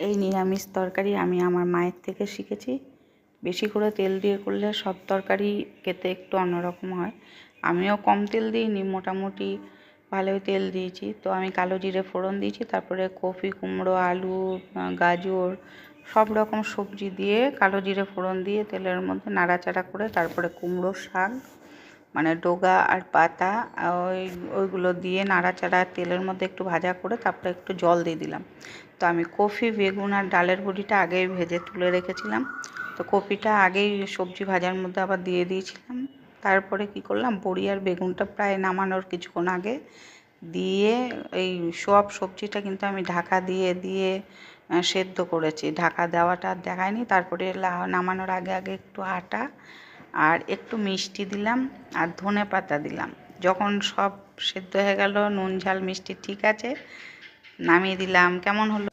এই নিরামিষ তরকারি আমি আমার মায়ের থেকে শিখেছি। বেশি করে তেল দিয়ে করলে সব তরকারি খেতে একটু অন্যরকম হয়। আমিও কম তেল দিইনি, মোটামুটি ভালোই তেল দিয়েছি। তো আমি কালো জিরে ফোড়ন দিয়েছি, তারপরে কপি, কুমড়ো, আলু, গাজর সব রকম সবজি দিয়ে কালো জিরে ফোড়ন দিয়ে তেলের মধ্যে নাড়াচাড়া করে তারপরে কুমড়ো শাক মানে ডগা আর পাতা ওইগুলো দিয়ে নাড়াচাড়া তেলের মধ্যে একটু ভাজা করে তারপরে একটু জল দিয়ে দিলাম। তো আমি কপি, বেগুন আর ডালের বড়িটা আগেই ভেজে তুলে রেখেছিলাম। তো কপিটা আগেই সবজি ভাজার মধ্যে আবার দিয়ে দিয়েছিলাম। তারপরে কি করলাম, বড়ি আর বেগুনটা প্রায় নামানোর কিছুক্ষণ আগে দিয়ে এই সব সবজিটা কিন্তু আমি ঢাকা দিয়ে দিয়ে সেদ্ধ করেছি। ঢাকা দেওয়াটা দেখায়নি। তারপরে নামানোর আগে আগে একটু আটা আর একটু মিষ্টি দিলাম আর ধনে পাতা দিলাম। যখন সব সেদ্ধ হয়ে গেল, নুন ঝাল মিষ্টি ঠিক আছে, নামিয়ে দিলাম। কেমন হলো?